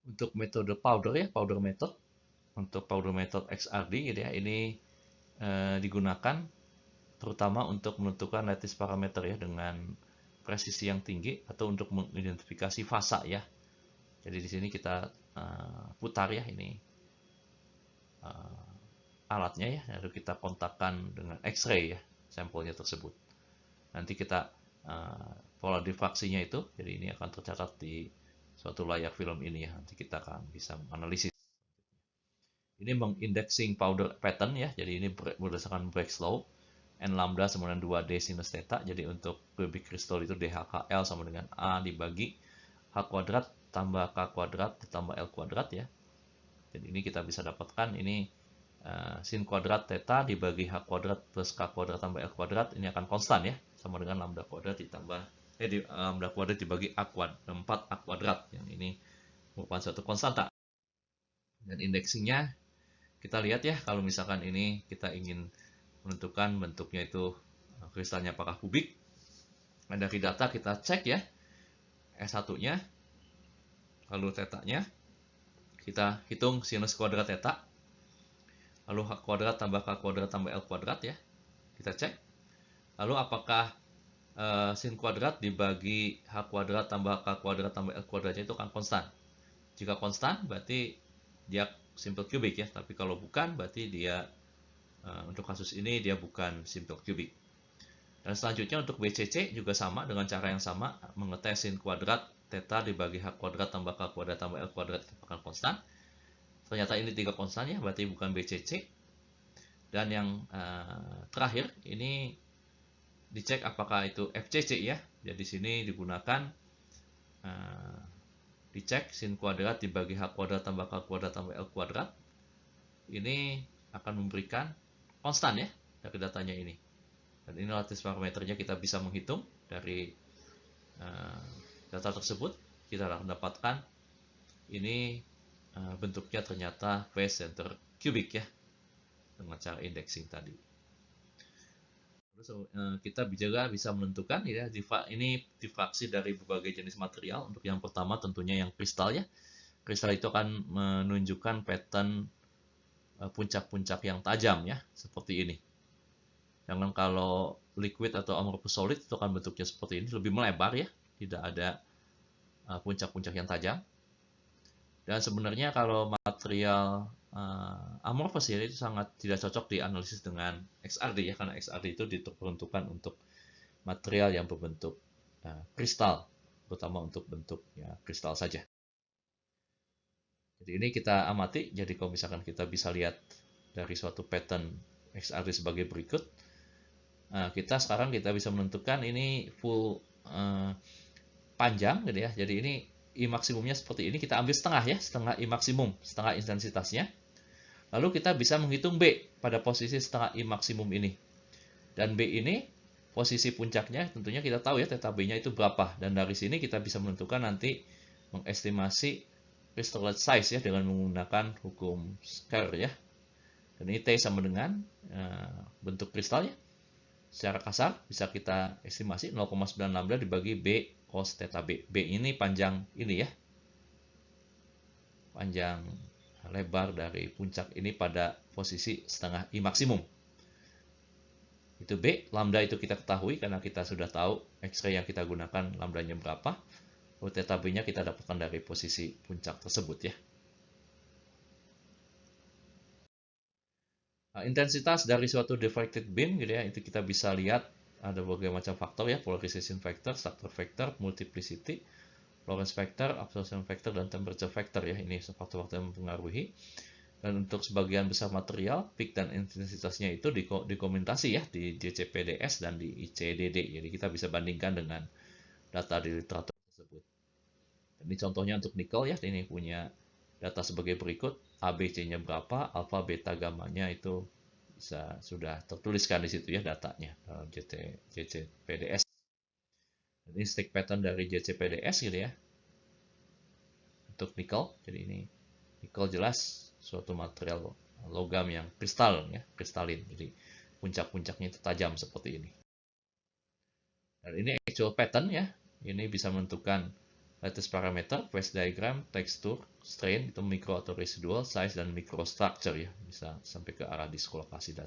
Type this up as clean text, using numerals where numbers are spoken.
Untuk metode powder ya, powder method, untuk powder method XRD gitu ya, ini digunakan terutama untuk menentukan lattice parameter ya dengan presisi yang tinggi atau untuk mengidentifikasi fasa ya. Jadi di sini kita putar ya ini alatnya ya, lalu kita kontakkan dengan X-ray ya sampelnya tersebut. Nanti kita pola diffraksinya itu, jadi ini akan tercatat di suatu layar film ini ya. Nanti kita akan bisa menganalisis. Ini mengindexing powder pattern ya, jadi ini berdasarkan Bragg's law. N lambda sama dengan 2D sinus theta. Jadi untuk cubic crystal itu DHKL sama dengan A dibagi H kuadrat tambah K kuadrat ditambah L kuadrat ya. Jadi ini kita bisa dapatkan ini sin kuadrat theta dibagi H kuadrat plus K kuadrat tambah L kuadrat. Ini akan konstan ya, sama dengan lambda kuadrat ditambah lambda kuadrat dibagi A kuadrat 4 A kuadrat. Yang ini merupakan suatu konstanta. Dan indeksingnya kita lihat ya, kalau misalkan ini kita ingin menentukan bentuknya itu kristalnya apakah kubik. Dari data kita cek ya S1-nya, lalu theta-nya. Kita hitung sinus kuadrat theta. Lalu H kuadrat tambah K kuadrat tambah L kuadrat ya. Kita cek. Lalu apakah sin kuadrat dibagi H kuadrat tambah K kuadrat tambah L kuadratnya itu akan konstan. Jika konstan berarti dia simple cubic ya. Tapi kalau bukan berarti dia untuk kasus ini dia bukan simple cubic. Dan selanjutnya untuk BCC juga sama dengan cara yang sama, mengetes sin kuadrat theta dibagi H kuadrat tambah K kuadrat tambah L kuadrat itu akan konstan. Ternyata ini 3 konstan ya, berarti bukan BCC. Dan yang terakhir ini dicek apakah itu FCC ya. Jadi sini digunakan dicek sin kuadrat dibagi H kuadrat tambah K kuadrat tambah L kuadrat. Ini akan memberikan konstan ya dari datanya ini. Dan ini lattice parameternya kita bisa menghitung dari data tersebut. Kita akan dapatkan ini bentuknya ternyata face center cubic ya, dengan cara indexing tadi. Terus kita juga bisa menentukan ya, ini diffraksi dari berbagai jenis material. Untuk yang pertama tentunya yang kristal ya. Kristal itu akan menunjukkan pattern puncak-puncak yang tajam ya, seperti ini. Jangan kalau liquid atau amorphous solid itu akan bentuknya seperti ini, lebih melebar ya, tidak ada puncak-puncak yang tajam. Dan sebenarnya kalau material amorphous ya, itu sangat tidak cocok dianalisis dengan XRD ya, karena XRD itu diperuntukkan untuk material yang berbentuk kristal, terutama untuk bentuk ya, kristal saja. Jadi ini kita amati, jadi kalau misalkan kita bisa lihat dari suatu pattern XRD sebagai berikut, kita sekarang kita bisa menentukan ini full panjang gitu ya. Jadi ini I maksimumnya seperti ini, kita ambil setengah ya, setengah I maksimum, setengah intensitasnya. Lalu kita bisa menghitung B pada posisi setengah I maksimum ini. Dan B ini posisi puncaknya tentunya kita tahu ya theta B-nya itu berapa. Dan dari sini kita bisa menentukan nanti mengestimasi crystallite size ya dengan menggunakan hukum Kerr ya. Dan ini T sama dengan bentuk kristal ya. Secara kasar bisa kita estimasi 0,9 lambda dibagi B cos theta B. B ini panjang ini ya. Panjang lebar dari puncak ini pada posisi setengah I maksimum. Itu B, lambda itu kita ketahui karena kita sudah tahu X-ray yang kita gunakan lambdanya berapa. Lalu theta B-nya kita dapatkan dari posisi puncak tersebut ya. Nah, intensitas dari suatu diffracted beam gitu ya, itu kita bisa lihat ada berbagai macam faktor ya, polarization factor, structure factor, multiplicity, Lorentz factor, absorption factor, dan temperature factor ya. Ini faktor-faktor yang mempengaruhi. Dan untuk sebagian besar material, peak dan intensitasnya itu dikomentasi ya di JCPDS dan di ICDD. Jadi kita bisa bandingkan dengan data di literatur tersebut. Ini contohnya untuk nikel ya, ini punya data sebagai berikut. ABC-nya berapa, alfa, beta, gamma-nya itu bisa sudah tertuliskan di situ ya datanya dalam JCPDS. Ini stick pattern dari JCPDS gitu ya. Untuk nikel, jadi ini nikel jelas suatu material logam yang kristal ya, kristalin. Jadi puncak-puncaknya itu tajam seperti ini. Dan ini actual pattern ya. Ini bisa menentukan lattice parameter, phase diagram, tekstur, strain, itu mikro atau residual, size, dan microstructure ya, bisa sampai ke arah diskolokasi dasar.